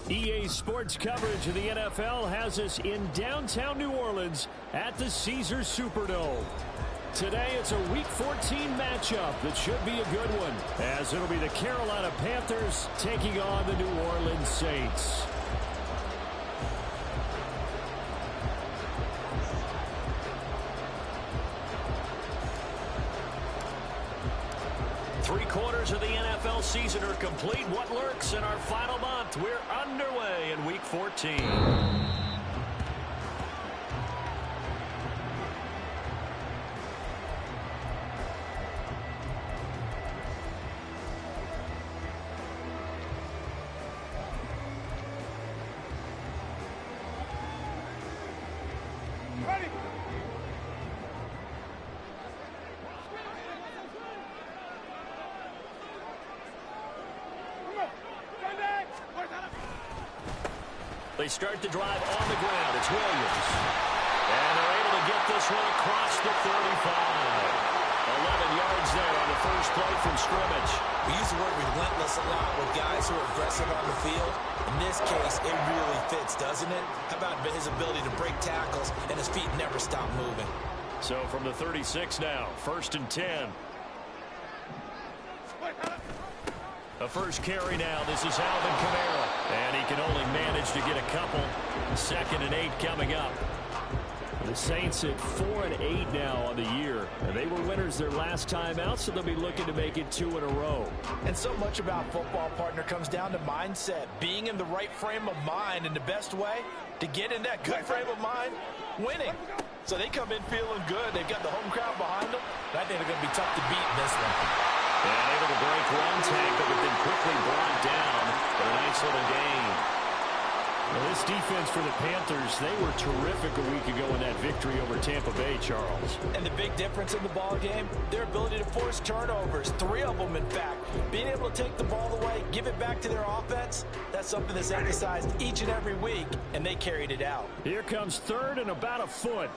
EA Sports coverage of the NFL has us in downtown New Orleans at the Caesars Superdome. Today it's a Week 14 matchup that should be a good one, as it'll be the Carolina Panthers taking on the New Orleans Saints. Three-quarters of the NFL season are complete. What lurks in our final month? We're underway in Week 14. They start the drive on the ground. It's Williams. And they're able to get this one across the 35. 11 yards there on the first play from scrimmage. We use the word relentless a lot with guys who are aggressive on the field. In this case, it really fits, doesn't it? How about his ability to break tackles and his feet never stop moving? So from the 36 now, 1st and 10. A first carry now. This is Alvin Kamara. And he can only manage to get a couple. 2nd and 8 coming up. The Saints at 4-8 now on the year. And they were winners their last time out, so they'll be looking to make it 2 in a row. And so much about football, partner, comes down to mindset. Being in the right frame of mind, and the best way to get in that good frame of mind, winning. So they come in feeling good. They've got the home crowd behind them. And I think they're going to be tough to beat in this one. And able to break one tackle, but then quickly brought down. But a nice little gain. Well, this defense for the Panthers, they were terrific a week ago in that victory over Tampa Bay, Charles. And the big difference in the ball game, their ability to force turnovers. 3 of them, in fact. Being able to take the ball away, give it back to their offense, that's something that's emphasized each and every week, and they carried it out. Here comes 3rd and about a foot.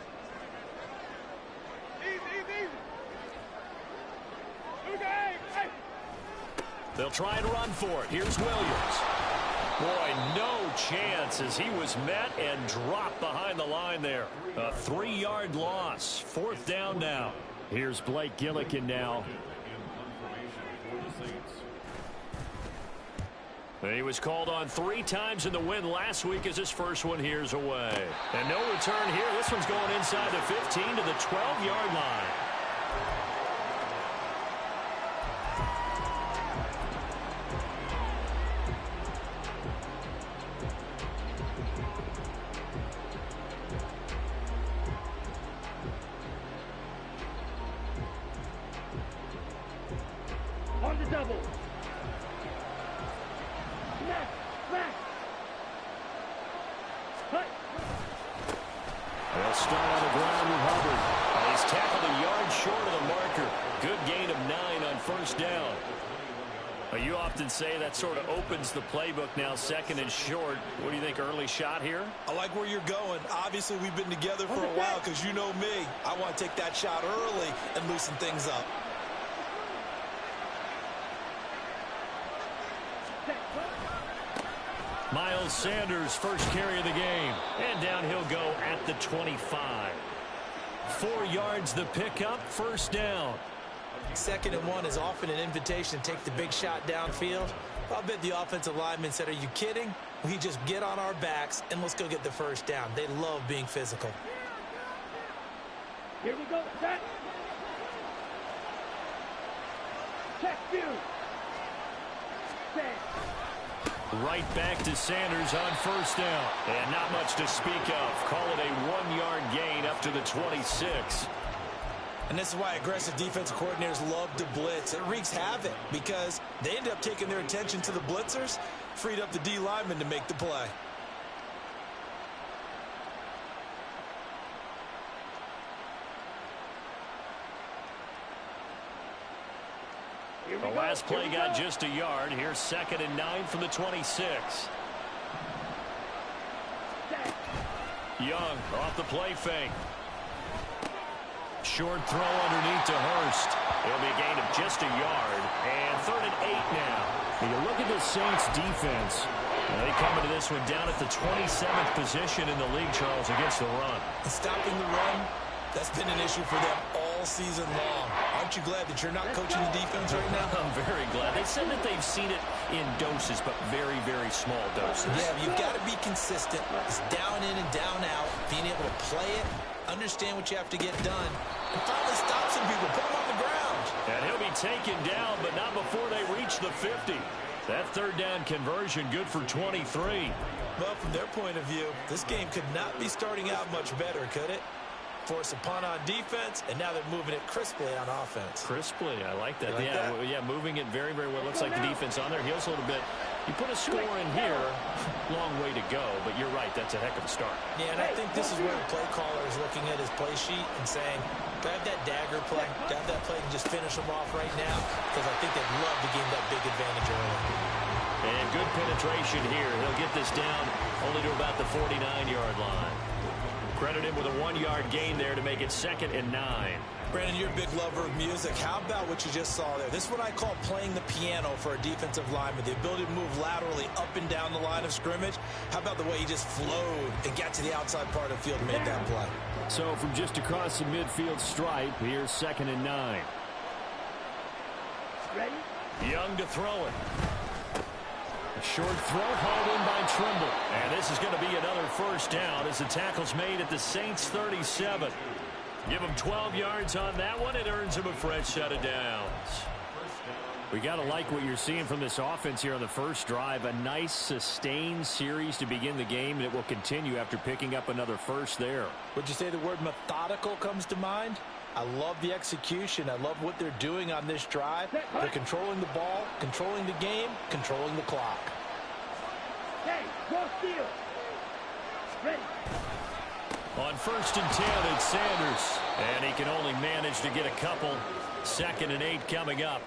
They'll try and run for it. Here's Williams. Boy, no chance as he was met and dropped behind the line there. A 3-yard loss. 4th down now. Here's Blake Gillikin now. He was called on 3 times in the win last week as his first one here's away. And no return here. This one's going inside the 15 to the 12-yard line. On the double. They'll start on the ground with Hubbard. He's tackled a yard short of the marker. Good gain of 9 on 1st down. You often say that sort of opens the playbook now, 2nd and short. What do you think, early shot here? I like where you're going. Obviously, we've been together for a while because you know me. I want to take that shot early and loosen things up. Miles Sanders, first carry of the game. And down he'll go at the 25. 4 yards the pickup, 1st down. 2nd and 1 is often an invitation to take the big shot downfield. I'll bet the offensive lineman said, are you kidding? We just get on our backs and let's go get the 1st down. They love being physical. Here we go. Set. Check view. Set. Right back to Sanders on 1st down. And not much to speak of. Call it a 1-yard gain up to the 26. And this is why aggressive defensive coordinators love to blitz. It wreaks havoc because they end up taking their attention to the blitzers, freed up the D lineman to make the play. The last play got just a yard. Here's 2nd and 9 from the 26. Young off the play fake. Short throw underneath to Hurst. It'll be a gain of just a yard. And 3rd and 8 now. When you look at the Saints defense, They come into this one down at the 27th position in the league, Charles, against the run. And stopping the run, that's been an issue for them all season long. Aren't you glad that you're not coaching the defense right now? I'm very glad. They said that they've seen it in doses, but very, very small doses. Yeah, you've got to be consistent. It's down in and down out, being able to play it, understand what you have to get done, and finally stop some people, put them on the ground. And he'll be taken down, but not before they reach the 50. That third down conversion good for 23. Well, from their point of view, this game could not be starting out much better, could it? Force a punt on defense, and now they're moving it crisply on offense. Crisply, I like that. Like that? Yeah, moving it very, very well. Looks like the defense on their heels a little bit. You put a score in here, long way to go, but you're right, that's a heck of a start. Yeah, and I think this is where the play caller is looking at his play sheet and saying, grab that dagger play, grab that play and just finish them off right now, because I think they'd love to gain that big advantage early. And good penetration here. He'll get this down only to about the 49-yard line. Credit him with a 1-yard gain there to make it 2nd and 9. Brandon, you're a big lover of music. How about what you just saw there? This is what I call playing the piano for a defensive lineman. The ability to move laterally up and down the line of scrimmage. How about the way he just flowed and got to the outside part of the field and made that play? So from just across the midfield stripe, here's 2nd and 9. Ready? Young to throw it. A short throw hauled in by Trimble. And this is going to be another first down as the tackle's made at the Saints 37. Give him 12 yards on that one. It earns him a fresh set of downs. We got to like what you're seeing from this offense here on the first drive. A nice sustained series to begin the game, and it will continue after picking up another first there. Would you say the word methodical comes to mind? I love the execution. I love what they're doing on this drive. They're controlling the ball, controlling the game, controlling the clock. Hey, cross field. Ready? On 1st and 10, it's Sanders. And he can only manage to get a couple. 2nd and 8 coming up.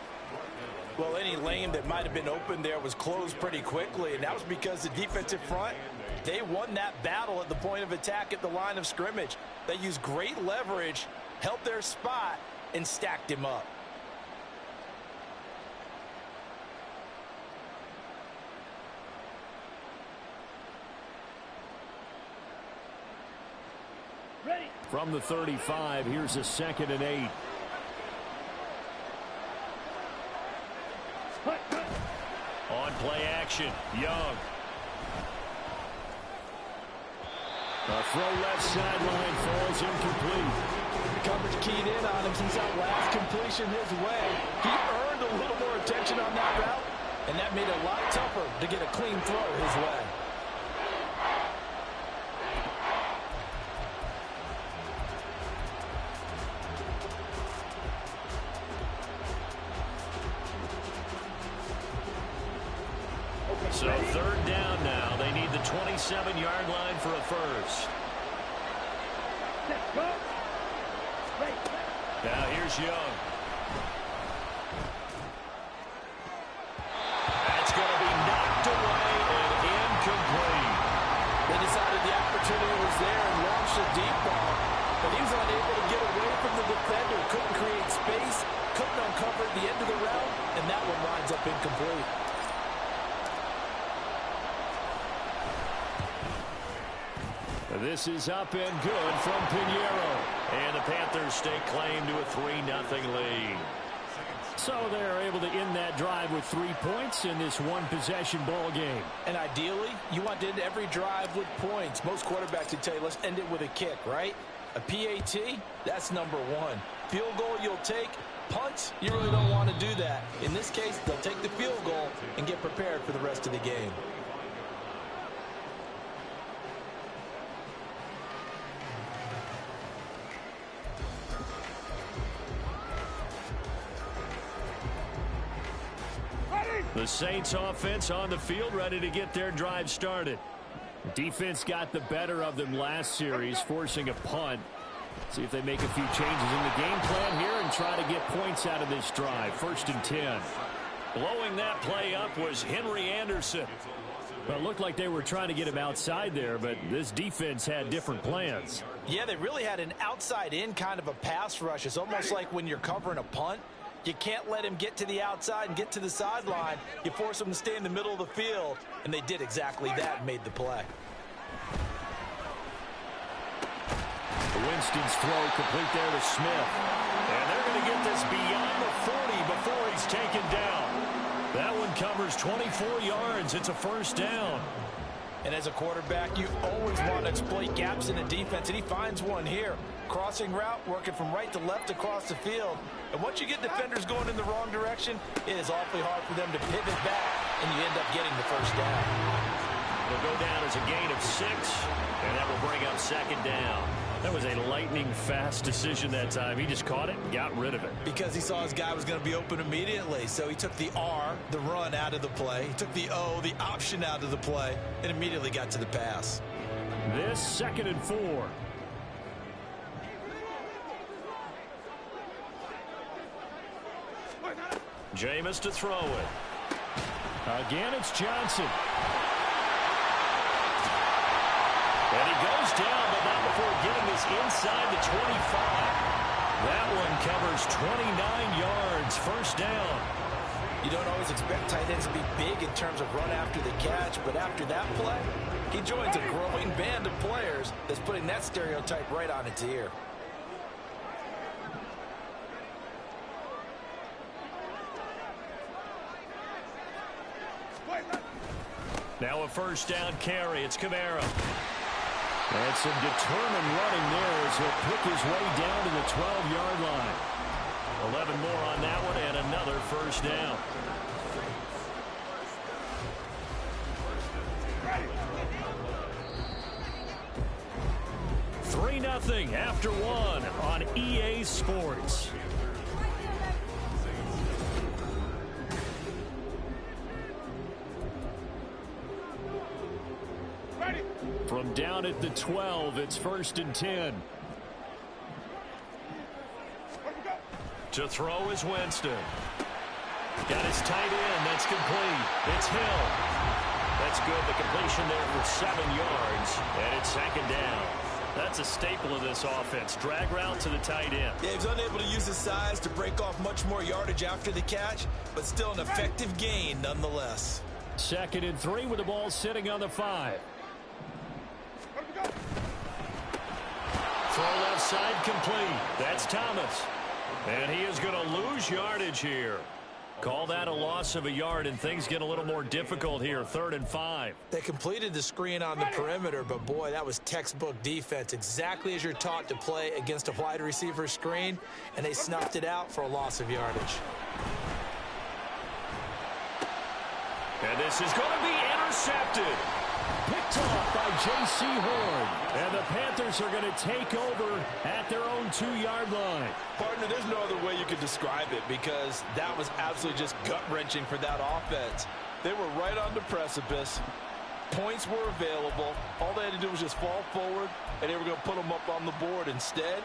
Well, any lane that might have been open there was closed pretty quickly, and that was because the defensive front, they won that battle at the point of attack at the line of scrimmage. They used great leverage, held their spot, and stacked him up. Ready? From the 35, here's a 2nd and 8. Cut, cut. On play action, Young. A throw left sideline falls incomplete. Coverage keyed in on him since that last completion his way. He earned a little more attention on that route, and that made it a lot tougher to get a clean throw his way. So 3rd down now. They need the 27-yard line for a first. Let's go. Ready? Now here's Young. That's going to be knocked away and incomplete. They decided the opportunity was there and launched a deep ball, but he was unable to get away from the defender. Couldn't create space, couldn't uncover at the end of the route, and that one winds up incomplete. This is up and good from Pinheiro. And the Panthers stake claim to a 3-0 lead. So they're able to end that drive with 3 points in this one-possession ball game. And ideally, you want to end every drive with points. Most quarterbacks would tell you, let's end it with a kick, right? A PAT, that's number 1. Field goal you'll take. Punts, you really don't want to do that. In this case, they'll take the field goal and get prepared for the rest of the game. The Saints offense on the field, ready to get their drive started. Defense got the better of them last series, forcing a punt. See if they make a few changes in the game plan here and try to get points out of this drive. 1st and 10. Blowing that play up was Henry Anderson. Well, it looked like they were trying to get him outside there, but this defense had different plans. Yeah, they really had an outside-in kind of a pass rush. It's almost like when you're covering a punt, You can't let him get to the outside and get to the sideline. You force him to stay in the middle of the field, and they did exactly that and made the play. Winston's throw complete there to Smith. And they're going to get this beyond the 40 before he's taken down. That one covers 24 yards. It's a first down. And as a quarterback, you always want to exploit gaps in the defense, and he finds one here. Crossing route, working from right to left across the field. And once you get defenders going in the wrong direction, it is awfully hard for them to pivot back, and you end up getting the first down. It'll go down as a gain of 6, and that will bring up second down. That was a lightning-fast decision that time. He just caught it and got rid of it. Because he saw his guy was going to be open immediately. So he took the R, the run, out of the play. He took the O, the option, out of the play, and immediately got to the pass. This 2nd and 4. Jameis to throw it. Again, it's Johnson. And he goes down, but not before getting this inside the 25. That one covers 29 yards. First down. You don't always expect tight ends to be big in terms of run after the catch, but after that play, he joins a growing band of players that's putting that stereotype right on its ear. Now a first down carry. It's Kamara. And some determined running there as he'll pick his way down to the 12-yard line. 11 more on that one and another first down. Nothing after 1 on EA Sports. From down at the 12, it's 1st and 10. To throw is Winston. Got his tight end. That's complete. It's Hill. That's good. The completion there for 7 yards. And it's 2nd down. That's a staple of this offense. Drag route to the tight end. Yeah, he was unable to use his size to break off much more yardage after the catch, but still an effective gain nonetheless. 2nd and 3 with the ball sitting on the 5. Throw left side complete. That's Thomas. And he is going to lose yardage here. Call that a loss of a yard, and things get a little more difficult here. 3rd and 5. They completed the screen on the perimeter, but boy, that was textbook defense. Exactly as you're taught to play against a wide receiver screen, and they snuffed it out for a loss of yardage. And this is going to be intercepted. Picked off by J.C. Horn. And the Panthers are going to take over at their own 2-yard line. Partner, there's no other way you could describe it because that was absolutely just gut-wrenching for that offense. They were right on the precipice. Points were available. All they had to do was just fall forward, and they were going to put them up on the board. Instead,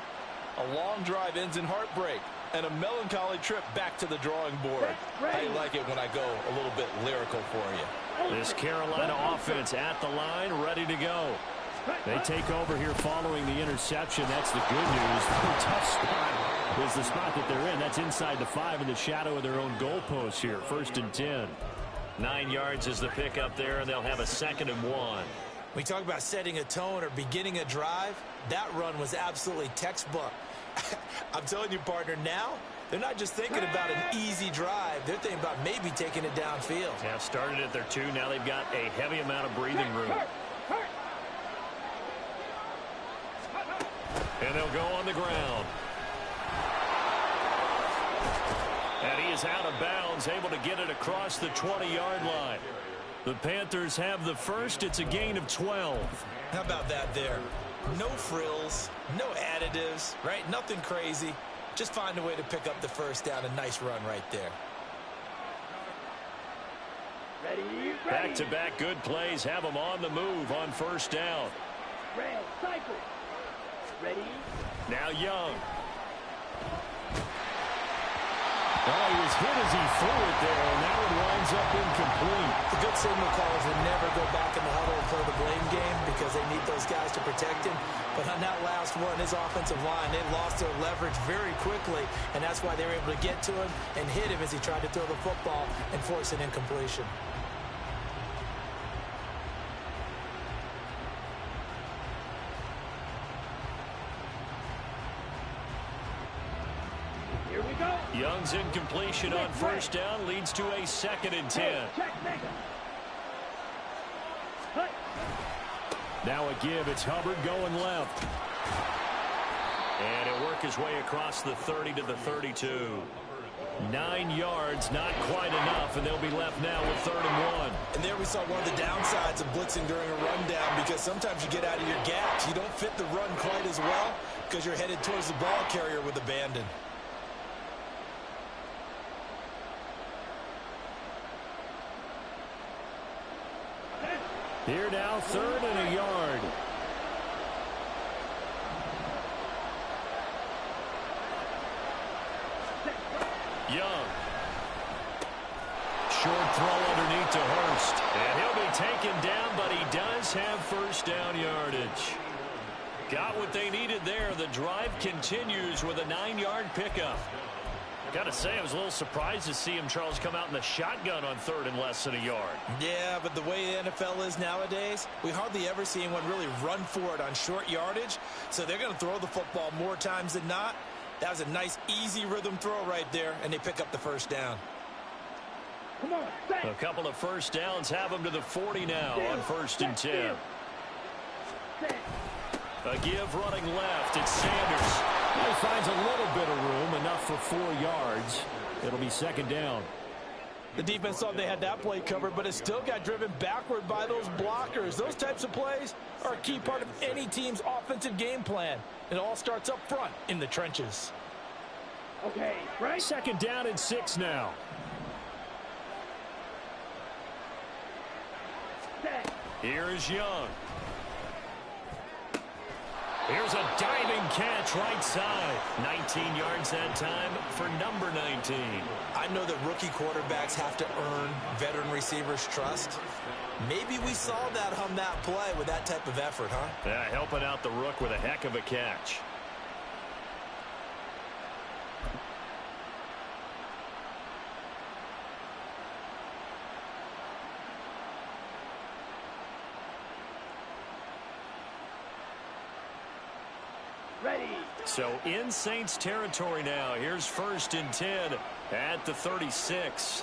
a long drive ends in heartbreak and a melancholy trip back to the drawing board. I like it when I go a little bit lyrical for you. This Carolina offense at the line, ready to go. They take over here following the interception. That's the good news. The tough spot is the spot that they're in. That's inside the 5 in the shadow of their own goalpost here. 1st and 10. 9 yards is the pickup there, and they'll have a 2nd and 1. We talk about setting a tone or beginning a drive. That run was absolutely textbook. I'm telling you, partner, now they're not just thinking about an easy drive. They're thinking about maybe taking it downfield. Yeah, started at their 2. Now they've got a heavy amount of breathing room. And they'll go on the ground. And he is out of bounds, able to get it across the 20-yard line. The Panthers have the first. It's a gain of 12. How about that there? No frills, no additives, right? Nothing crazy. Just find a way to pick up the first down. A nice run right there. Ready. Back-to-back good plays have them on the move on 1st down. Red cycle. Ready. Now Young. Oh, he was was hit as he threw it there, and that one winds up incomplete. The good signal callers will never go back in the huddle and play the blame game because they need those guys to protect him. But on that last one, his offensive line, they lost their leverage very quickly, and that's why they were able to get to him and hit him as he tried to throw the football and force an incompletion. Here we go. Young's incompletion on first down leads to a 2nd and 10. Check, make 'em. Cut. Now a give. It's Hubbard going left. And he'll work his way across the 30 to the 32. 9 yards, not quite enough, and they'll be left now with 3rd and 1. And there we saw one of the downsides of blitzing during a rundown because sometimes you get out of your gaps. You don't fit the run quite as well because you're headed towards the ball carrier with abandon. Here now, 3rd and a yard. Young. Short throw underneath to Hurst. And he'll be taken down, but he does have first down yardage. Got what they needed there. The drive continues with a 9-yard pickup. Got to say, I was a little surprised to see him, Charles, come out in the shotgun on 3rd and less than a yard. Yeah, but the way the NFL is nowadays, we hardly ever see anyone really run for it on short yardage. So they're going to throw the football more times than not. That was a nice, easy rhythm throw right there, and they pick up the first down. Come on, set. A couple of first downs have him to the 40 now on 1st and 10. Set. A give running left. It's Sanders. He finds a little bit of room, enough for 4 yards. It'll be 2nd down. The defense thought they had that play covered, but it still got driven backward by those blockers. Those types of plays are a key part of any team's offensive game plan. It all starts up front in the trenches. Okay, right. 2nd down and 6 now. Set. Here is Young. Here's a diving catch right side. 19 yards that time for number 19. I know that rookie quarterbacks have to earn veteran receivers' trust. Maybe we saw that on that play with that type of effort, huh? Yeah, helping out the rook with a heck of a catch. Ready. So in Saints territory now. Here's 1st and 10 at the 36.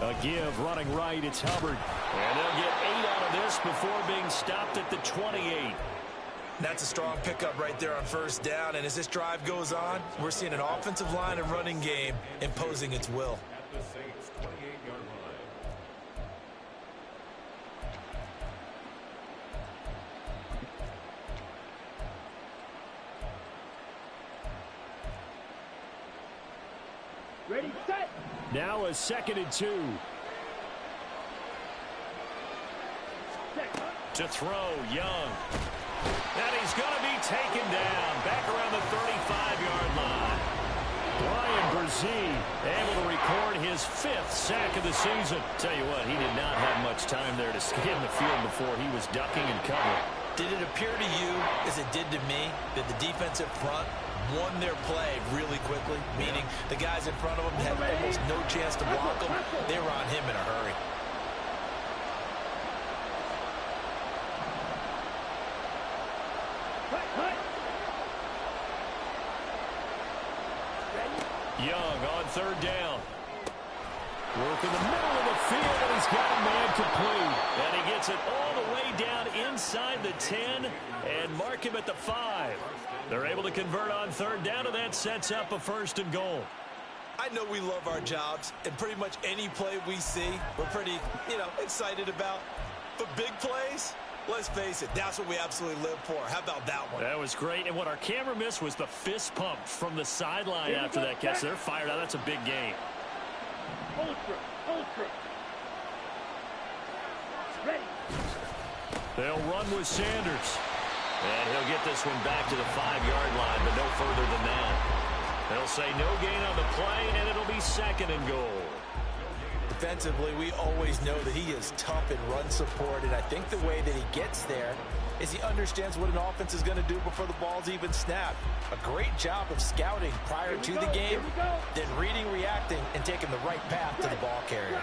A give running right. It's Hubbard. And they'll get 8 out of this before being stopped at the 28. That's a strong pickup right there on 1st down. And as this drive goes on, we're seeing an offensive line and running game imposing its will. Ready, set. Now a 2nd and 2. Set. To throw, Young. And he's going to be taken down back around the 35-yard line. Brian Brzee able to record his 5th sack of the season. Tell you what, he did not have much time there to scan the field before he was ducking and covering. Did it appear to you, as it did to me, that the defensive front won their play really quickly? Meaning the guys in front of them had almost no chance to block them. They were on him in a hurry. Young on 3rd down. Work in the middle of the field, and he's got a man complete. And he gets it all the way down inside the 10 and mark him at the 5. They're able to convert on 3rd down, and that sets up a 1st and goal. I know we love our jobs, and pretty much any play we see, we're pretty, excited about. But big plays, let's face it, that's what we absolutely live for. How about that one? That was great. And what our camera missed was the fist pump from the sideline after that catch. They're fired out. That's a big game. Ultra. Ready. They'll run with Sanders. And he'll get this one back to the 5-yard line, but no further than that. They'll say no gain on the play, and it'll be 2nd and goal. Defensively, we always know that he is tough in run support, and I think the way that he gets there is he understands what an offense is going to do before the ball's even snapped. A great job of scouting prior to the game, then reading, reacting, and taking the right path to the ball carrier.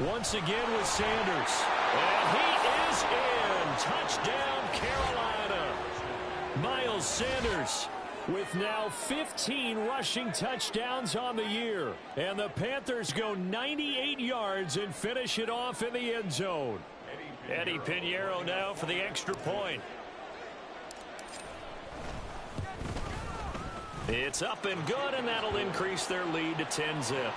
Once again with Sanders. And he is in. Touchdown, Carolina. Miles Sanders with now 15 rushing touchdowns on the year. And the Panthers go 98 yards and finish it off in the end zone. Eddie Pinheiro now for the extra point. It's up and good, and that'll increase their lead to 10-zip.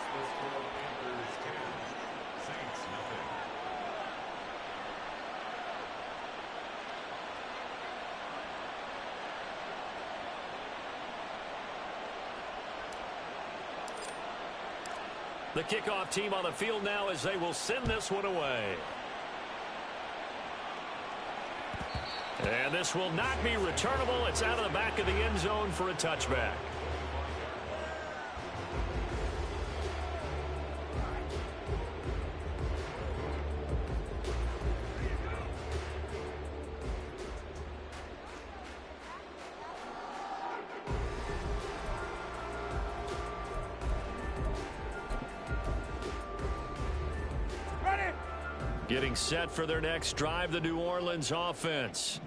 The kickoff team on the field now as they will send this one away. And this will not be returnable. It's out of the back of the end zone for a touchback. Getting set for their next drive, the New Orleans offense.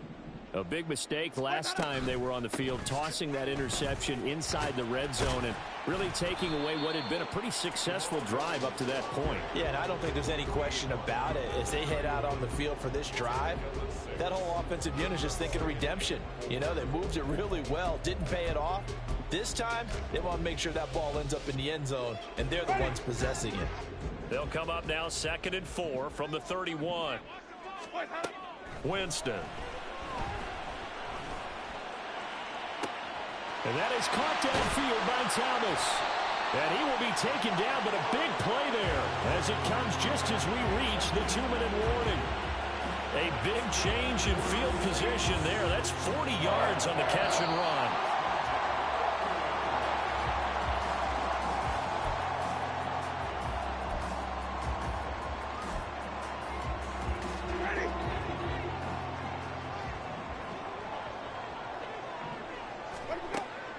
A big mistake last time they were on the field, tossing that interception inside the red zone and really taking away what had been a pretty successful drive up to that point. Yeah, and I don't think there's any question about it. As they head out on the field for this drive, that whole offensive unit is just thinking redemption. You know, they moved it really well, didn't pay it off. This time, they want to make sure that ball ends up in the end zone, and they're the ones possessing it. They'll come up now 2nd and 4 from the 31. Winston. And that is caught downfield by Thomas. And he will be taken down, but a big play there as it comes just as we reach the 2-minute warning. A big change in field position there. That's 40 yards on the catch and run.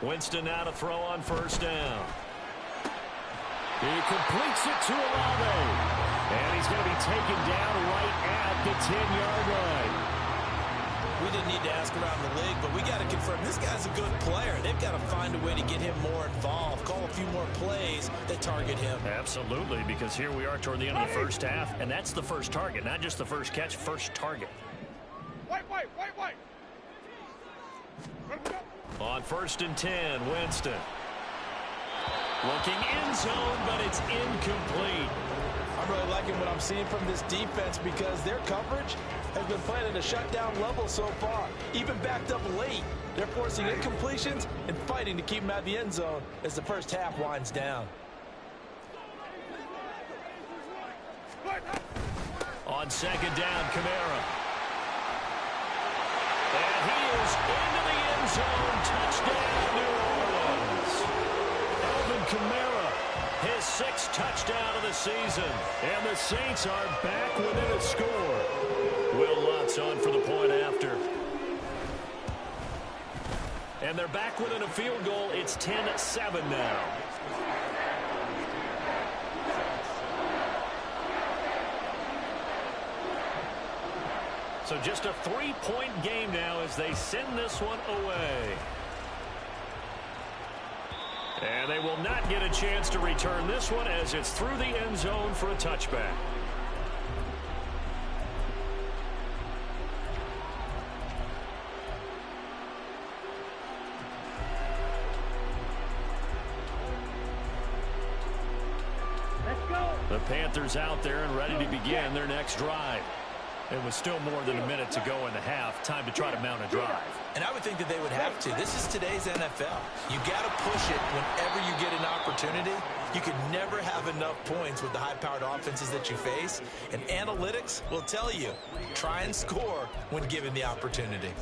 Winston now to throw on 1st down. He completes it to Olave. And he's going to be taken down right at the 10-yard line. We didn't need to ask around the league, but we got to confirm this guy's a good player. They've got to find a way to get him more involved, call a few more plays that target him. Absolutely, because here we are toward the end of the first half, and that's the first target, not just the first catch, first target. Wait. On 1st and 10, Winston. Looking end zone, but it's incomplete. I'm really liking what I'm seeing from this defense because their coverage has been playing at a shutdown level so far. Even backed up late, they're forcing incompletions and fighting to keep them out of the end zone as the first half winds down. On 2nd down, Kamara. And he is into the end zone. Touchdown, New Orleans. Alvin Kamara, his 6th touchdown of the season. And the Saints are back within a score. Will Lutz on for the point after. And they're back within a field goal. It's 10-7 now. So just a 3-point game now as they send this one away. And they will not get a chance to return this one as it's through the end zone for a touchback. Let's go. The Panthers out there and ready to begin their next drive. It was still more than a minute to go in the half. Time to try to mount a drive. And I would think that they would have to. This is today's NFL. You got to push it whenever you get an opportunity. You can never have enough points with the high-powered offenses that you face, and analytics will tell you, try and score when given the opportunity.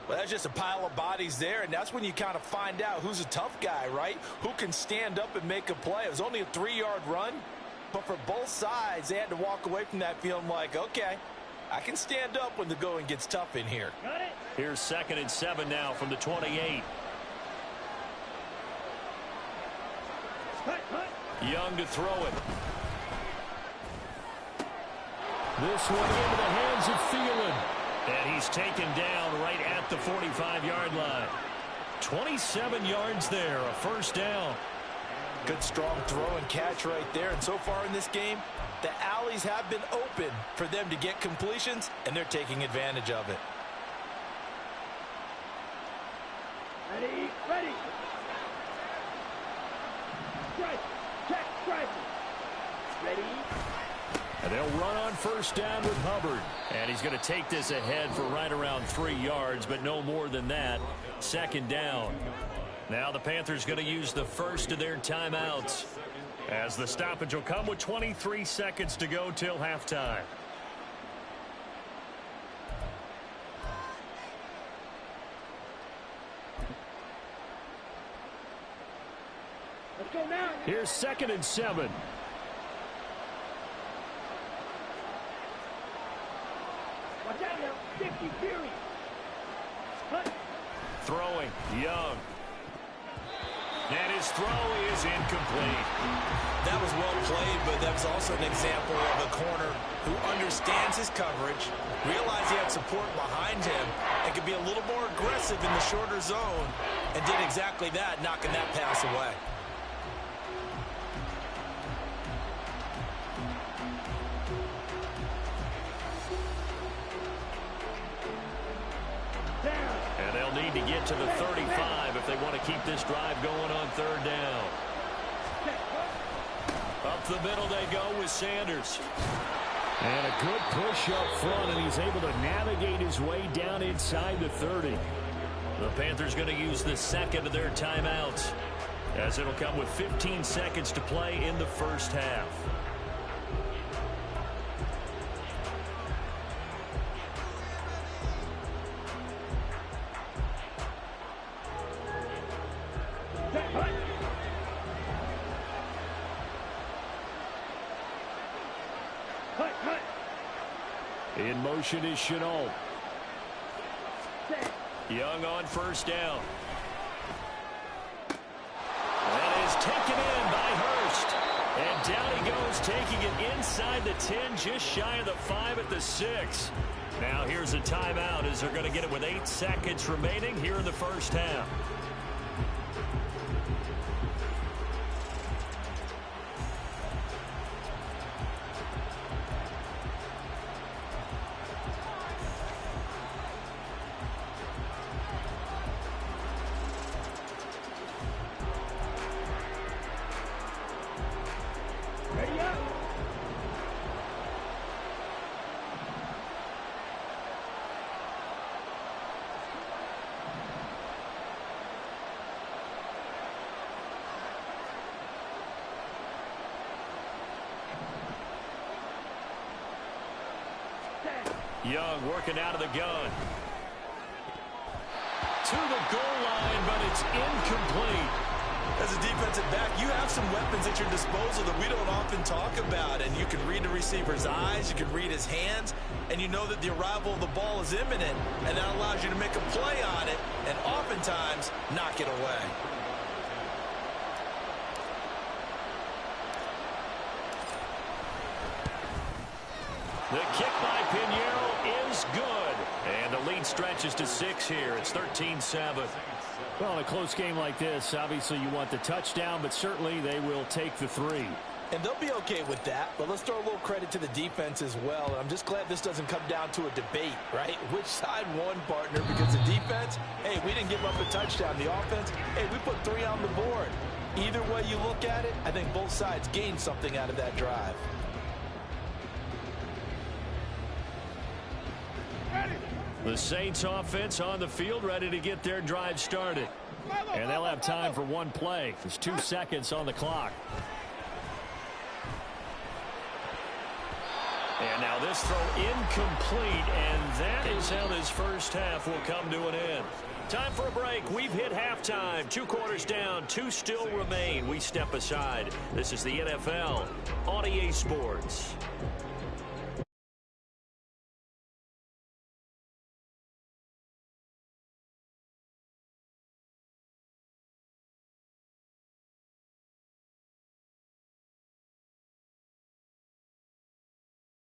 Well, that's just a pile of bodies there, and that's when you kind of find out who's a tough guy, right? Who can stand up and make a play. It was only a 3-yard run, but for both sides, they had to walk away from that feeling like, okay, I can stand up when the going gets tough in here. Here's 2nd and 7 now from the 28. Young to throw it. This one into the hands of Thielen. And he's taken down right at the 45-yard line. 27 yards there, a first down. Good strong throw and catch right there. And so far in this game, the alleys have been open for them to get completions, and they're taking advantage of it. Ready, ready. Strike, check, strike. Ready. And they'll run on first down with Hubbard. And he's going to take this ahead for right around 3 yards, but no more than that. 2nd down. Now the Panthers going to use the first of their timeouts, as the stoppage will come with 23 seconds to go till halftime. Let's go now. Here's 2nd and 7. Watch out now. 50 period. Cut. Throwing, Young. And his throw is incomplete. That was well played, but that was also an example of a corner who understands his coverage, realized he had support behind him, and could be a little more aggressive in the shorter zone, and did exactly that, knocking that pass away. And they'll need to get to the 35 if they want to keep this drive going on 3rd down. Up the middle they go with Sanders. And a good push up front, and he's able to navigate his way down inside the 30. The Panthers going to use the 2nd of their timeouts, as it'll come with 15 seconds to play in the first half. In motion is Chenault. Young on first down. That is taken in by Hurst. And down he goes, taking it inside the 10, just shy of the 5 at the 6. Now here's a timeout, as they're going to get it with 8 seconds remaining here in the first half. Young working out of the gun. To the goal line, but it's incomplete. As a defensive back, you have some weapons at your disposal that we don't often talk about. And you can read the receiver's eyes, you can read his hands, and you know that the arrival of the ball is imminent. And that allows you to make a play on it and oftentimes knock it away. The kick by Pinheiro is good. And the lead stretches to 6 here. It's 13-7. Well, in a close game like this, obviously you want the touchdown, but certainly they will take the 3. And they'll be okay with that, but let's throw a little credit to the defense as well. I'm just glad this doesn't come down to a debate, right? Which side won, partner? Because the defense, hey, we didn't give up a touchdown. The offense, hey, we put 3 on the board. Either way you look at it, I think both sides gained something out of that drive. The Saints offense on the field, ready to get their drive started. And they'll have time for one play. There's 2 seconds on the clock. And now this throw incomplete, and that is how this first half will come to an end. Time for a break. We've hit halftime. 2 quarters down, 2 still remain. We step aside. This is the NFL on EA Sports.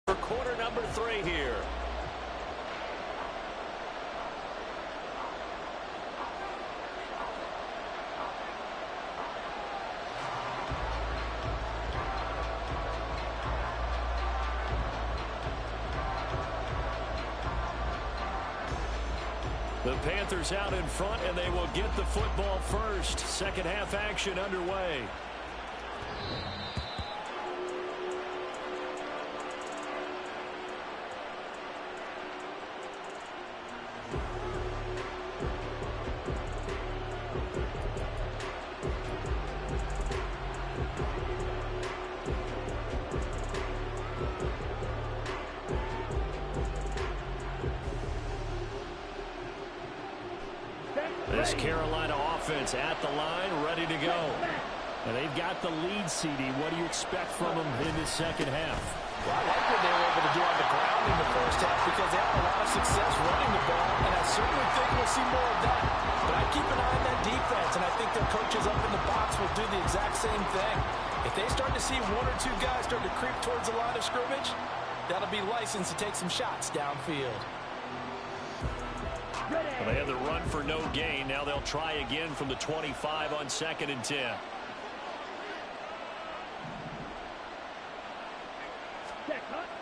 For quarter number 3 here. The Panthers out in front, and they will get the football first. Second half action underway. This Carolina offense at the line, ready to go. And they've got the lead, CD. What do you expect from them in this second half? Well, I like what they were able to do on the ground in the first half because they had a lot of success running the ball, and I certainly think we'll see more of that. But I keep an eye on that defense, and I think their coaches up in the box will do the exact same thing. If they start to see 1 or 2 guys start to creep towards the line of scrimmage, that'll be licensed to take some shots downfield. Well, they had the run for no gain. Now they'll try again from the 25 on 2nd and 10.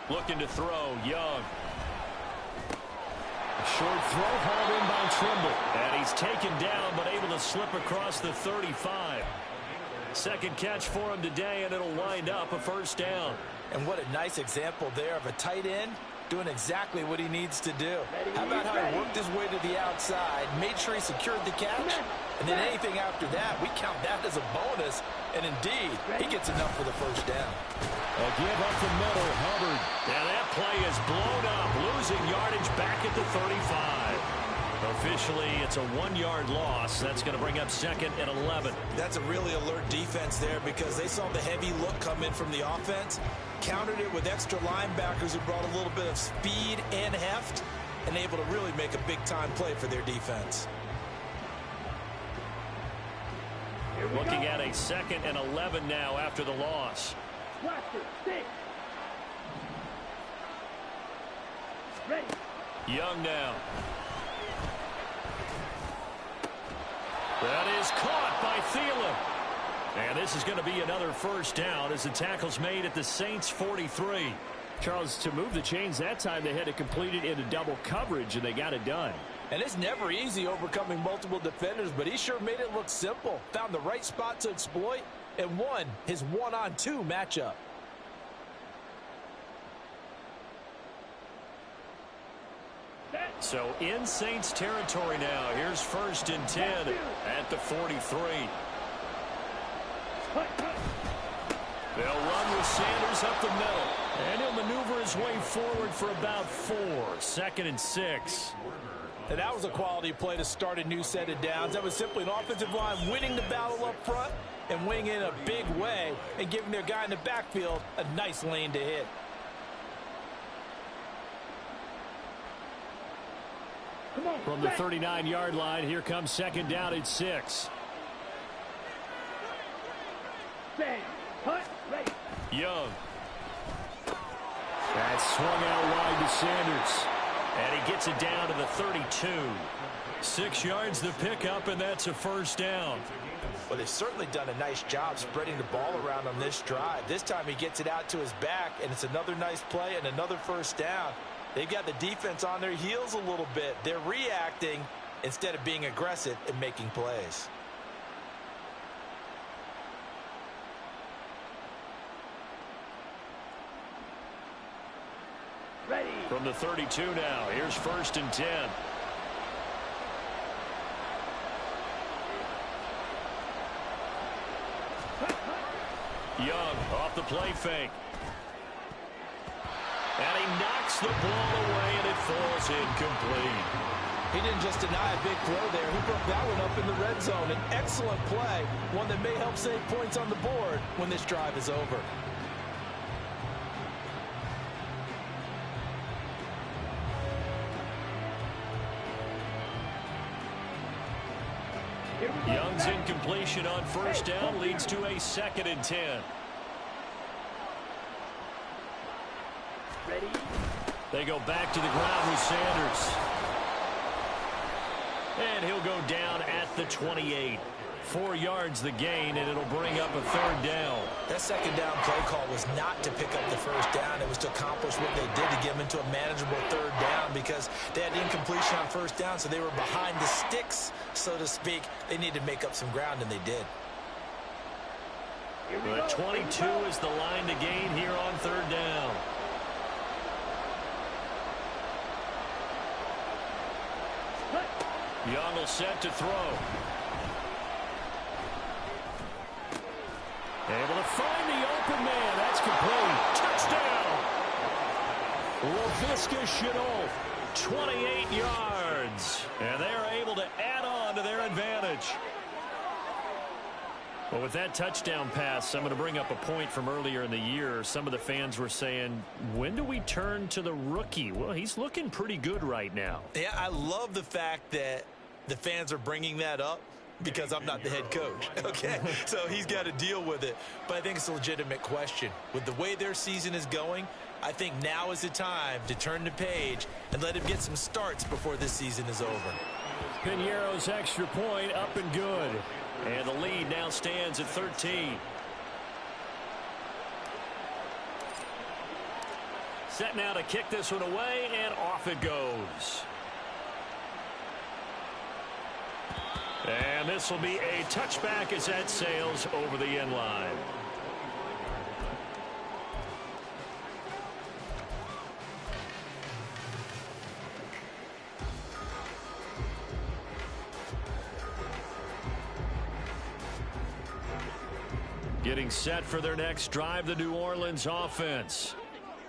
Looking to throw, Young. A short throw hauled in by Trimble. And he's taken down but able to slip across the 35. Second catch for him today, and it'll wind up a first down. And what a nice example there of a tight end doing exactly what he needs to do. How about how he worked his way to the outside, made sure he secured the catch, and then anything after that, we count that as a bonus. And indeed, he gets enough for the first down. A give up the middle, Hubbard. And that play is blown up, losing yardage back at the 35. Officially, it's a 1-yard loss. That's going to bring up 2nd and 11. That's a really alert defense there because they saw the heavy look come in from the offense, countered it with extra linebackers who brought a little bit of speed and heft, and able to really make a big-time play for their defense. Looking at a 2nd and 11 now after the loss. Young now. That is caught by Thielen. And this is going to be another first down as the tackle's made at the Saints 43. Charles, to move the chains that time, they had to complete it into double coverage, and they got it done. And it's never easy overcoming multiple defenders, but he sure made it look simple. Found the right spot to exploit and won his 1-on-2 matchup. So in Saints territory now. Here's 1st and 10 at the 43. They'll run with Sanders up the middle. And he'll maneuver his way forward for about 4. 2nd and 6. And that was a quality play to start a new set of downs. That was simply an offensive line winning the battle up front and winning in a big way and giving their guy in the backfield a nice lane to hit. From the 39-yard line, here comes 2nd down at 6. Young. That's swung out wide to Sanders. And he gets it down to the 32. 6 yards the pickup, and that's a first down. Well, they've certainly done a nice job spreading the ball around on this drive. This time he gets it out to his back, and it's another nice play and another first down. They've got the defense on their heels a little bit. They're reacting instead of being aggressive and making plays. Ready. From the 32 now, here's 1st and 10. Young off the play fake. And he knocks the ball away, and it falls incomplete. He didn't just deny a big throw there. He broke that one up in the red zone. An excellent play, one that may help save points on the board when this drive is over. Young's incompletion on first down leads to a 2nd and 10. Ready? They go back to the ground with Sanders. And he'll go down at the 28. 4 yards the gain, and it'll bring up a 3rd down. That 2nd down play call was not to pick up the first down. It was to accomplish what they did to get them into a manageable 3rd down because they had incompletion on first down, so they were behind the sticks, so to speak. They needed to make up some ground, and they did. The 22 is the line to gain here on 3rd down. Young will set to throw. Able to find the open man. That's complete. Touchdown. LaVisca Chenault, 28 yards. And they're able to add on to their advantage. Well, with that touchdown pass, I'm going to bring up a point from earlier in the year. Some of the fans were saying, when do we turn to the rookie? Well, he's looking pretty good right now. Yeah, I love the fact that the fans are bringing that up because I'm not the head coach, okay? So he's got to deal with it. But I think it's a legitimate question. With the way their season is going, I think now is the time to turn the page and let him get some starts before this season is over. Piñeiro's extra point up and good. And the lead now stands at 13. Set now to kick this one away, and off it goes. And this will be a touchback as that sails over the end line. Getting set for their next drive, the New Orleans offense.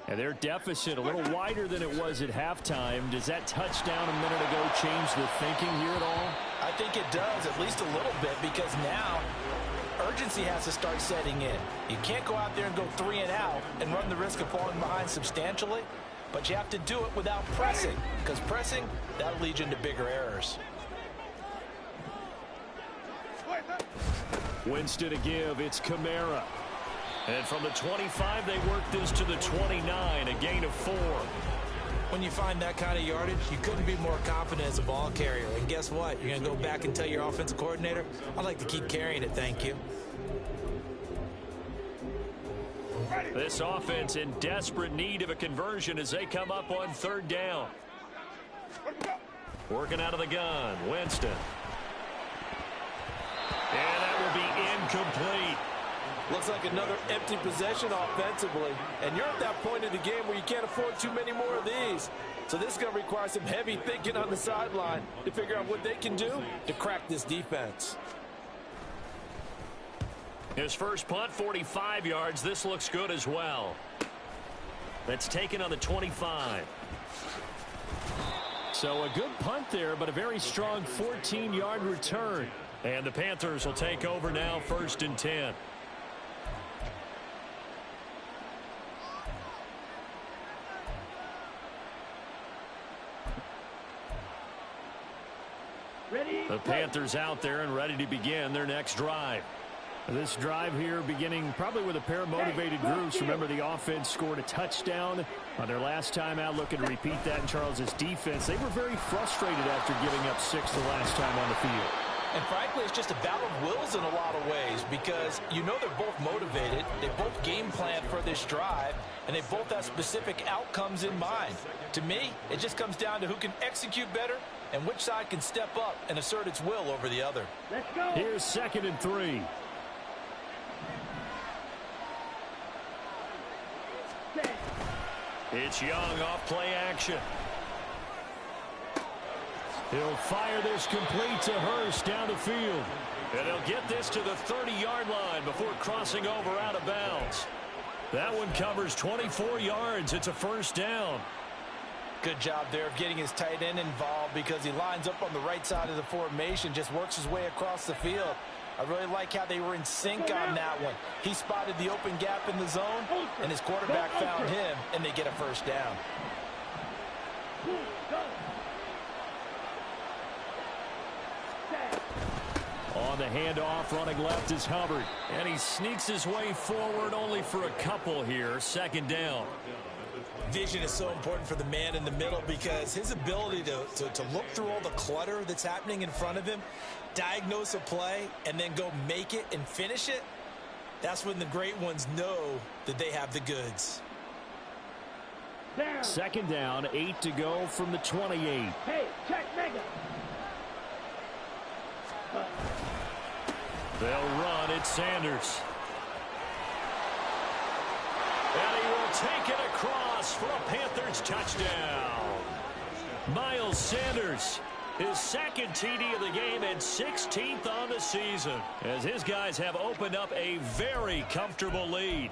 And their deficit a little wider than it was at halftime. Does that touchdown a minute ago change the thinking here at all? I think it does, at least a little bit, because now urgency has to start setting in. You can't go out there and go 3 and out and run the risk of falling behind substantially, but you have to do it without pressing, because pressing, that'll lead you into bigger errors. Winston to give, it's Kamara. And from the 25, they work this to the 29, a gain of 4. When you find that kind of yardage, you couldn't be more confident as a ball carrier. And guess what? You're going to go back and tell your offensive coordinator, I'd like to keep carrying it, thank you. This offense in desperate need of a conversion as they come up on 3rd down. Working out of the gun, Winston. And that will be incomplete. Looks like another empty possession offensively. And you're at that point in the game where you can't afford too many more of these. So this is going to require some heavy thinking on the sideline to figure out what they can do to crack this defense. His first punt, 45 yards. This looks good as well. That's taken on the 25. So a good punt there, but a very strong 14-yard return. And the Panthers will take over now, 1st and 10. Ready? The Panthers out there and ready to begin their next drive. This drive here beginning probably with a pair of motivated groups. Remember, the offense scored a touchdown on their last time out. Looking to repeat that in Charles's defense. They were very frustrated after giving up 6 the last time on the field. And frankly, it's just a battle of wills in a lot of ways because you know they're both motivated. They both game plan for this drive, and they both have specific outcomes in mind. To me, it just comes down to who can execute better and which side can step up and assert its will over the other. Let's go. Here's 2nd and 3. It's Young off play action. He'll fire this complete to Hurst down the field. And he'll get this to the 30-yard line before crossing over out of bounds. That one covers 24 yards. It's a first down. Good job there of getting his tight end involved because he lines up on the right side of the formation, just works his way across the field. I really like how they were in sync on that one. He spotted the open gap in the zone, and his quarterback found him, and they get a first down. On the handoff, running left is Hubbard. And he sneaks his way forward only for a couple here. Second down. Vision is so important for the man in the middle because his ability to look through all the clutter that's happening in front of him, diagnose a play, and then go make it and finish it, that's when the great ones know that they have the goods. Second down, 8 to go from the 28. Hey, check mega. They'll run. It's Sanders. And he will take it across for a Panthers touchdown. Miles Sanders, his second TD of the game and 16th on the season, as his guys have opened up a very comfortable lead.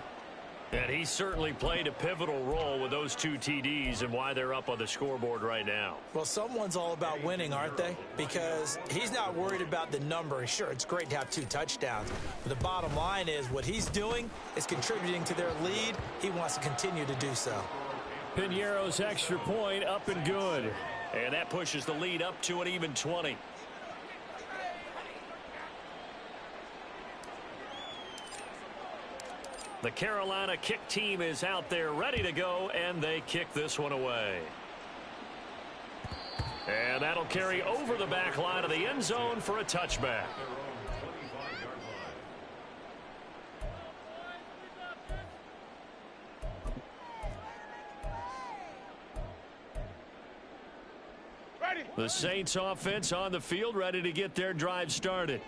And he certainly played a pivotal role with those 2 TDs and why they're up on the scoreboard right now. Well, someone's all about winning, aren't they? Because he's not worried about the number. Sure, it's great to have 2 touchdowns. But the bottom line is what he's doing is contributing to their lead. He wants to continue to do so. Piñeiro's extra point up and good. And that pushes the lead up to an even 20. The Carolina kick team is out there ready to go, and they kick this one away. And that'll carry over the back line of the end zone for a touchback. The Saints offense on the field ready to get their drive started.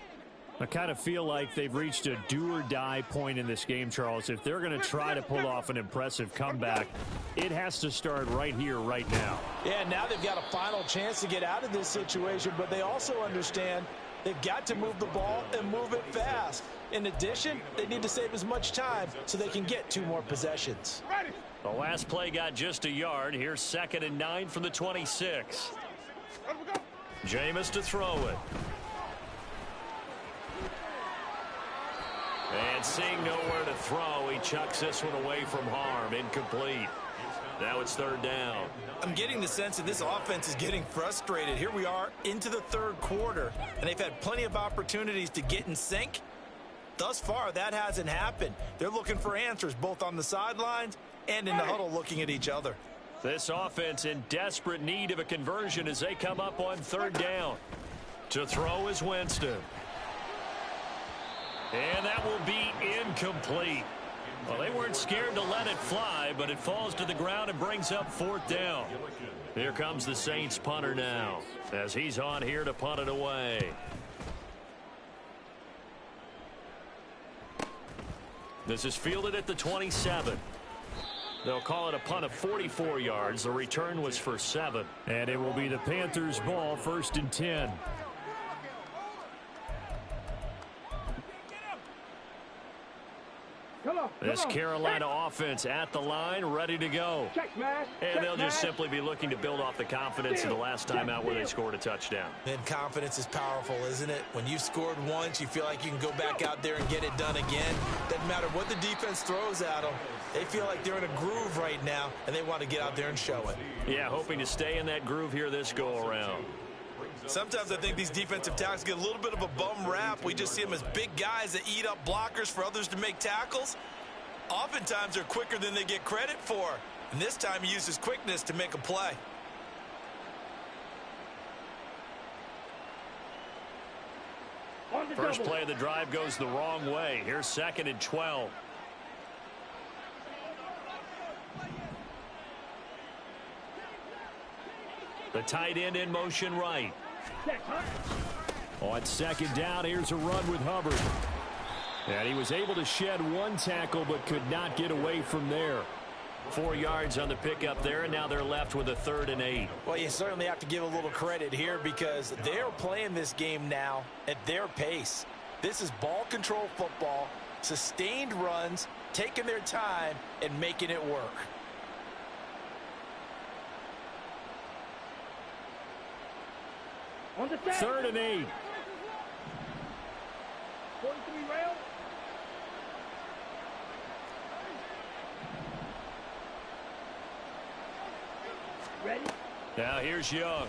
I kind of feel like they've reached a do-or-die point in this game, Charles. If they're going to try to pull off an impressive comeback, it has to start right here, right now. Yeah, now they've got a final chance to get out of this situation, but they also understand they've got to move the ball and move it fast. In addition, they need to save as much time so they can get 2 more possessions. The last play got just a yard. Here's 2nd and 9 from the 26. Jameis to throw it. And seeing nowhere to throw, he chucks this one away from harm. Incomplete. Now it's 3rd down. I'm getting the sense that this offense is getting frustrated. Here we are into the 3rd quarter, and they've had plenty of opportunities to get in sync. Thus far, that hasn't happened. They're looking for answers both on the sidelines and in the huddle looking at each other. This offense in desperate need of a conversion as they come up on 3rd down. To throw is Winston. And that will be incomplete. Well, they weren't scared to let it fly, but it falls to the ground and brings up 4th down. Here comes the Saints punter now, as he's on here to punt it away. This is fielded at the 27. They'll call it a punt of 44 yards. The return was for 7. And it will be the Panthers' ball, 1st and 10. This Carolina offense at the line, ready to go. And they'll just simply be looking to build off the confidence of the last time out where they scored a touchdown. And confidence is powerful, isn't it? When you've scored once, you feel like you can go back out there and get it done again. Doesn't matter what the defense throws at them. They feel like they're in a groove right now, and they want to get out there and show it. Yeah, hoping to stay in that groove here this go-around. Sometimes I think these defensive tackles get a little bit of a bum rap. We just see them as big guys that eat up blockers for others to make tackles. Oftentimes they're quicker than they get credit for. And this time he uses quickness to make a play. First play of the drive goes the wrong way. Here's 2nd and 12. The tight end in motion right. On 2nd down, here's a run with Hubbard. And he was able to shed 1 tackle but could not get away from there. 4 yards on the pickup there, and now they're left with a 3rd and 8. Well, you certainly have to give a little credit here because they're playing this game now at their pace. This is ball control football, sustained runs, taking their time, and making it work. On the set. 3rd and 8. 43 rail. Ready? Now here's Young.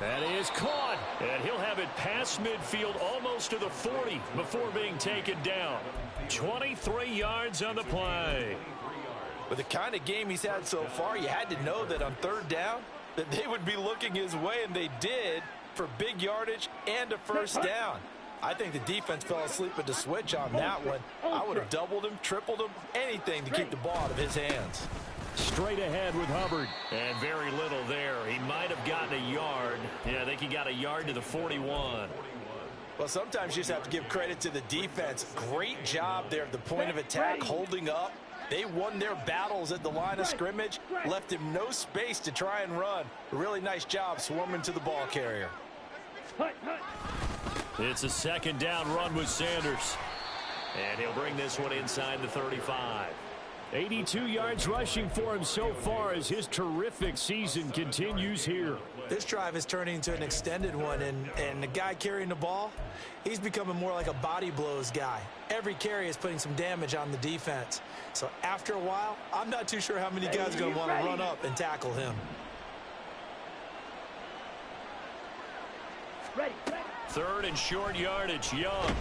That is caught, and he'll have it past midfield almost to the 40 before being taken down. 23 yards on the play. With the kind of game he's had so far, you had to know that on 3rd down that they would be looking his way, and they did, for big yardage and a first down. I think the defense fell asleep at the switch on that one. I would have doubled him, tripled him, anything to keep the ball out of his hands. Straight ahead with Hubbard. And very little there. He might have gotten a yard. Yeah, I think he got a yard to the 41. Well, sometimes you just have to give credit to the defense. Great job there at the point of attack, holding up. They won their battles at the line of scrimmage, left him no space to try and run. A really nice job swarming to the ball carrier. It's a 2nd down run with Sanders. And he'll bring this one inside the 35. 82 yards rushing for him so far as his terrific season continues here. This drive is turning into an extended one, and the guy carrying the ball, he's becoming more like a body blows guy. Every carry is putting some damage on the defense. So after a while, I'm not too sure how many guys are going to want to run up and tackle him. Ready. 3rd and short yardage, Young.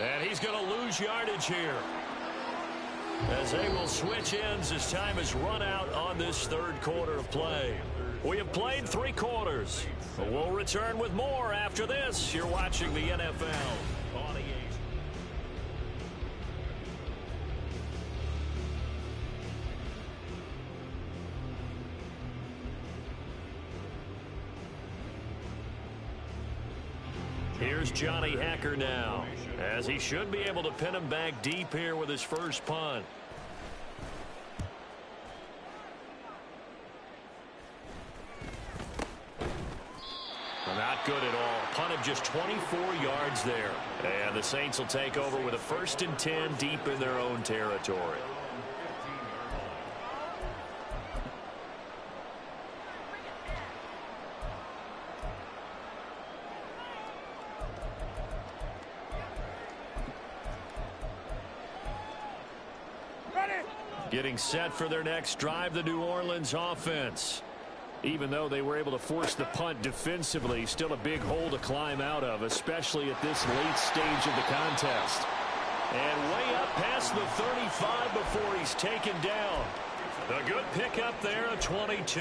And he's going to lose yardage here, as they will switch ends as time has run out on this 3rd quarter of play. We have played 3 quarters. We'll return with more after this. You're watching the NFL on EA. Here's Johnny Hacker now, as he should be able to pin him back deep here with his first punt. Not good at all. Punt of just 24 yards there. And the Saints will take over with a 1st and 10 deep in their own territory. Getting set for their next drive, the New Orleans offense. Even though they were able to force the punt defensively, still a big hole to climb out of, especially at this late stage of the contest. And way up past the 35 before he's taken down. A good pickup there, a 22.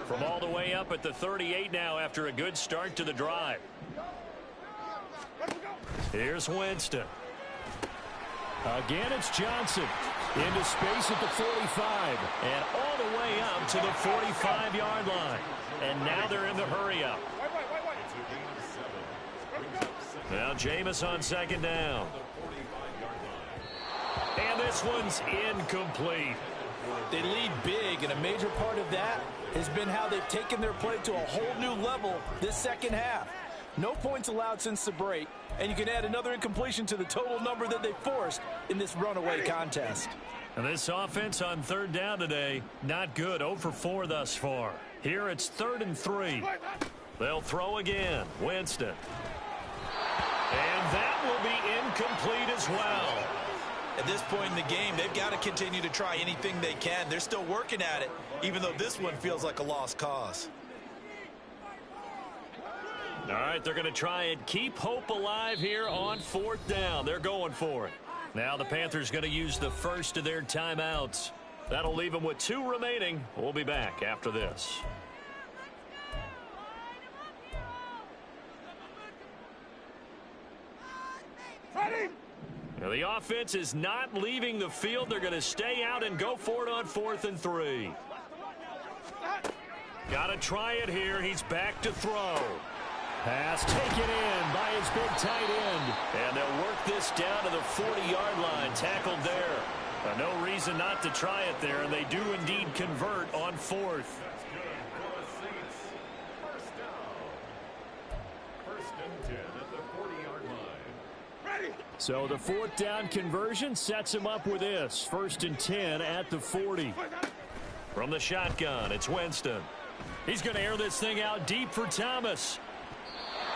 From all the way up at the 38 now after a good start to the drive. Here's Winston. Again, it's Johnson. Into space at the 45. And all the way up to the 45-yard line. And now they're in the hurry-up. Now Jameis on 2nd down. And this one's incomplete. They lead big, and a major part of that has been how they've taken their play to a whole new level this second half. No points allowed since the break, and you can add another incompletion to the total number that they forced in this runaway contest. And this offense on 3rd down today, not good. 0 for 4 thus far. Here it's 3rd and 3. They'll throw again. Winston. And that will be incomplete as well. At this point in the game, they've got to continue to try anything they can. They're still working at it, even though this one feels like a lost cause. All right, they're going to try and keep hope alive here on 4th down. They're going for it. Now the Panthers going to use the first of their timeouts. That'll leave them with 2 remaining. We'll be back after this. Ready. Now the offense is not leaving the field. They're going to stay out and go for it on 4th and 3. Got to try it here. He's back to throw. Pass taken in by his big tight end. And they'll work this down to the 40-yard line. Tackled there. No reason not to try it there, and they do indeed convert on fourth. So the fourth down conversion sets him up with this. 1st and 10 at the 40. From the shotgun, it's Winston. He's going to air this thing out deep for Thomas.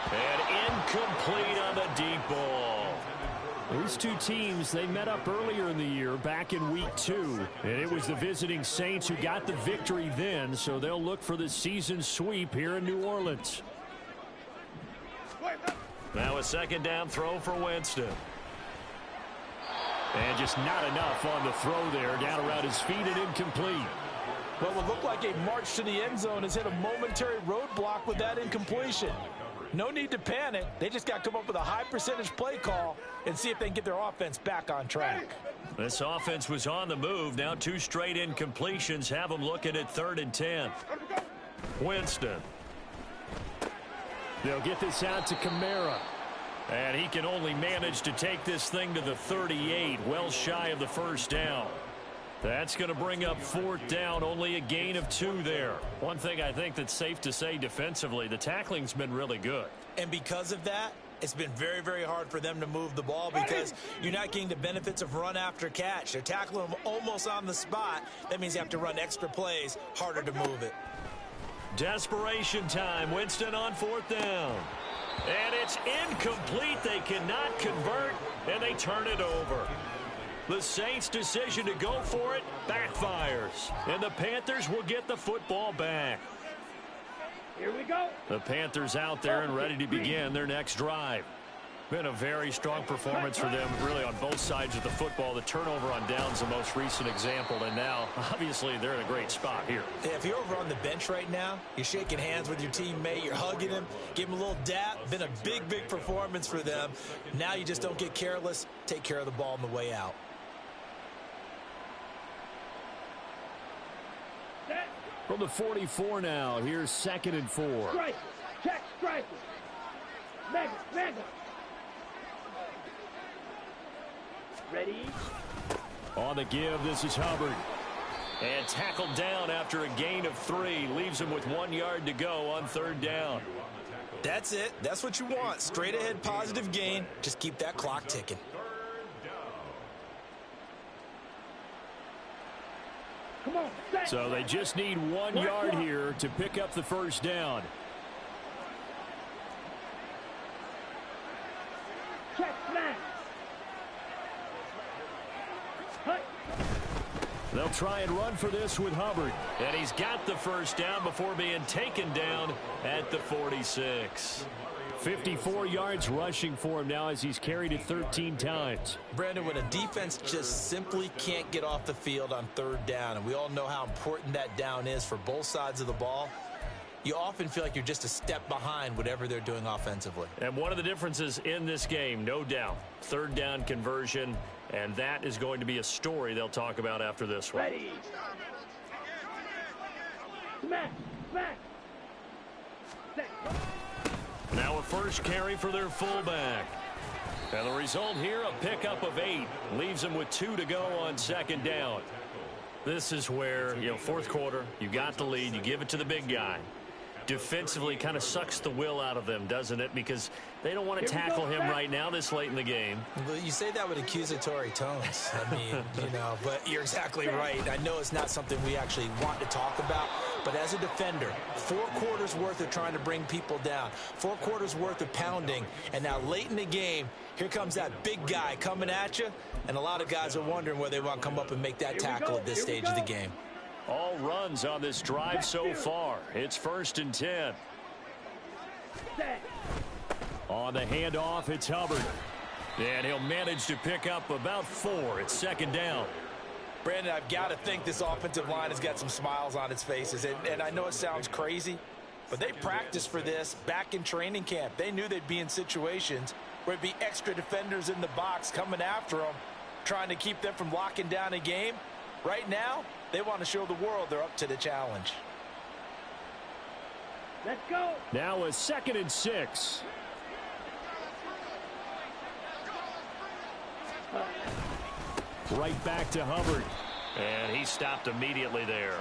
And incomplete on the deep ball. These two teams, they met up earlier in the year, back in week 2. And it was the visiting Saints who got the victory then, so they'll look for the season sweep here in New Orleans. Now a 2nd down throw for Winston. And just not enough on the throw there, down around his feet and incomplete. What would look like a march to the end zone has hit a momentary roadblock with that incompletion. No need to panic. They just got to come up with a high percentage play call and see if they can get their offense back on track. This offense was on the move. Now 2 straight incompletions have them looking at 3rd and 10. Winston. They'll get this out to Kamara. And he can only manage to take this thing to the 38, well shy of the 1st down. That's going to bring up 4th down, only a gain of 2 there. One thing I think that's safe to say defensively, the tackling's been really good. And because of that, it's been very, very hard for them to move the ball because you're not getting the benefits of run after catch. They're tackling them almost on the spot. That means you have to run extra plays, harder to move it. Desperation time. Winston on 4th down. And it's incomplete. They cannot convert, and they turn it over. The Saints' decision to go for it backfires, and the Panthers will get the football back. Here we go. The Panthers out there and ready to begin their next drive. Been a very strong performance for them, really, on both sides of the football. The turnover on downs, the most recent example, and now, obviously, they're in a great spot here. Yeah, if you're over on the bench right now, you're shaking hands with your teammate, you're hugging him, give him a little dap. Been a big, big performance for them. Now you just don't get careless. Take care of the ball on the way out. From the 44 now, here's 2nd and 4. Strike. Check strike. Mega. Ready? On the give, this is Hubbard. And tackled down after a gain of 3. Leaves him with 1 yard to go on 3rd down. That's it. That's what you want. Straight ahead positive gain. Just keep that clock ticking. Come on. Set. So they just need 1 yard here to pick up the 1st down. Check smash. They'll try and run for this with Hubbard. And he's got the 1st down before being taken down at the 46. 54 yards rushing for him now as he's carried it 13 times. Brandon, when a defense just simply can't get off the field on 3rd down, and we all know how important that down is for both sides of the ball, you often feel like you're just a step behind whatever they're doing offensively. And one of the differences in this game, no doubt, 3rd down conversion, and that is going to be a story they'll talk about after this one. Ready. Smash. Set. Now a 1st carry for their fullback. And the result here, a pickup of 8. Leaves them with 2 to go on 2nd down. This is where, 4th quarter, you got the lead, you give it to the big guy. Defensively kind of sucks the will out of them, doesn't it? Because they don't want to tackle him right now this late in the game. Well, you say that with accusatory tones. I mean, but you're exactly right. I know it's not something we actually want to talk about, but as a defender, 4 quarters worth of trying to bring people down, 4 quarters worth of pounding, and now late in the game, here comes that big guy coming at you, and a lot of guys are wondering whether they want to come up and make that tackle at this stage of the game. All runs on this drive so far. It's 1st and 10. Set. On the handoff, it's Hubbard. And he'll manage to pick up about 4. It's 2nd down. Brandon, I've got to think this offensive line has got some smiles on its faces. And I know it sounds crazy, but they practiced for this back in training camp. They knew they'd be in situations where it'd be extra defenders in the box coming after them, trying to keep them from locking down a game. Right now, they want to show the world they're up to the challenge. Let's go. Now a 2nd and 6. Right back to Hubbard. And he stopped immediately there.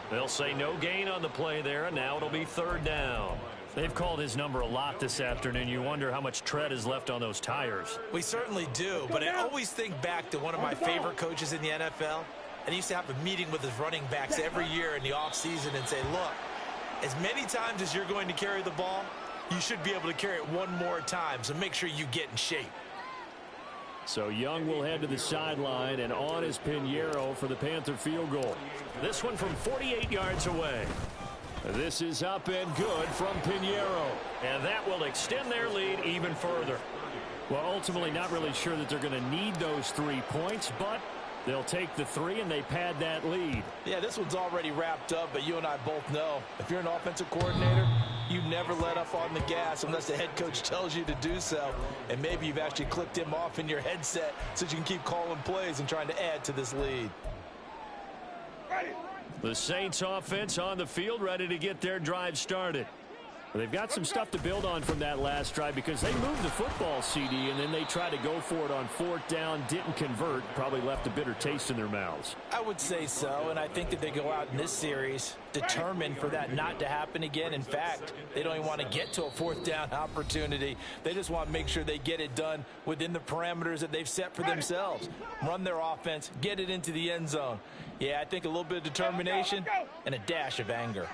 They'll say no gain on the play there, and now it'll be 3rd down. They've called his number a lot this afternoon. You wonder how much tread is left on those tires. We certainly do, but I always think back to one of my favorite coaches in the NFL. And he used to have a meeting with his running backs every year in the offseason and say, look, as many times as you're going to carry the ball, you should be able to carry it one more time, so make sure you get in shape. So Young will head to the sideline, and on is Pinheiro for the Panther field goal. This one from 48 yards away. This is up and good from Pinheiro. And that will extend their lead even further. Well, ultimately not really sure that they're going to need those 3 points, but they'll take the 3 and they pad that lead. Yeah, this one's already wrapped up, but you and I both know if you're an offensive coordinator, you never let up on the gas unless the head coach tells you to do so. And maybe you've actually clicked him off in your headset so you can keep calling plays and trying to add to this lead. The Saints offense on the field, ready to get their drive started. They've got some stuff to build on from that last drive because they moved the football, CD, and then they tried to go for it on 4th down, didn't convert, probably left a bitter taste in their mouths. I would say so, and I think that they go out in this series determined for that not to happen again. In fact, they don't even want to get to a 4th down opportunity. They just want to make sure they get it done within the parameters that they've set for themselves. Run their offense, get it into the end zone. Yeah, I think a little bit of determination and a dash of anger.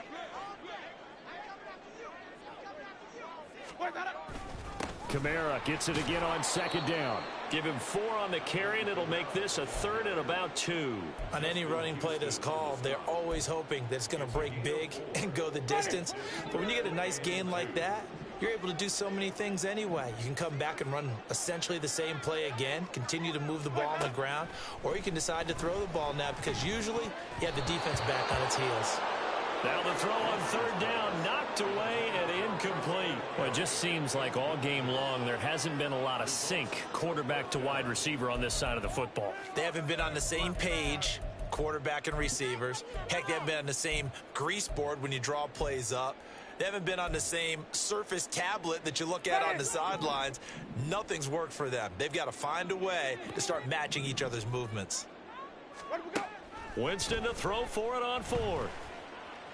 Kamara gets it again on 2nd down. Give him 4 on the carry, and it'll make this a 3rd and about 2. On any running play that's called, they're always hoping that it's going to break big and go the distance. But when you get a nice gain like that, you're able to do so many things anyway. You can come back and run essentially the same play again, continue to move the ball on the ground, or you can decide to throw the ball now because usually you have the defense back on its heels. Now the throw on 3rd down, knocked away and incomplete. Well, it just seems like all game long there hasn't been a lot of sync quarterback to wide receiver on this side of the football. They haven't been on the same page, quarterback and receivers. Heck, they haven't been on the same grease board when you draw plays up. They haven't been on the same Surface tablet that you look at on the sidelines. Nothing's worked for them. They've got to find a way to start matching each other's movements. Winston to throw for it on 4th.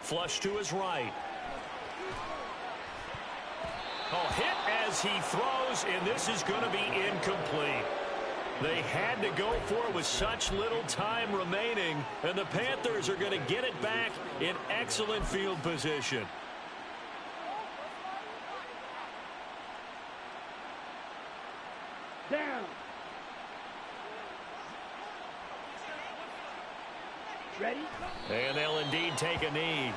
Flush to his right. Oh, hit as he throws, and this is going to be incomplete. They had to go for it with such little time remaining, and the Panthers are going to get it back in excellent field position. Down. Ready? And they'll indeed take a knee.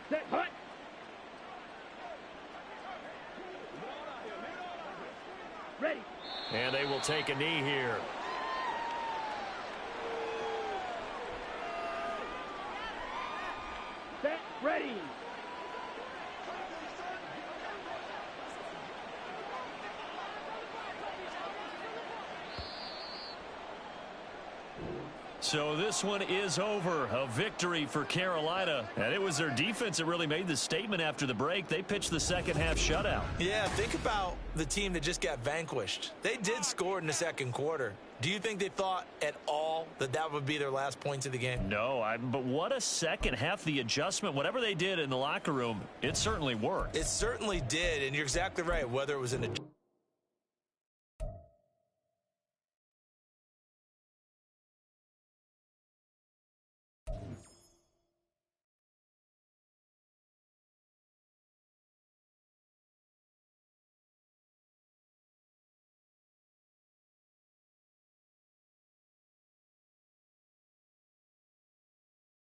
Set, hut. Ready. And they will take a knee here. Set, ready. So this one is over. A victory for Carolina. And it was their defense that really made the statement after the break. They pitched the second half shutout. Yeah, think about the team that just got vanquished. They did score in the second quarter. Do you think they thought at all that that would be their last points of the game? No, but what a second half. The adjustment, whatever they did in the locker room, it certainly worked. It certainly did, and you're exactly right. Whether it was in a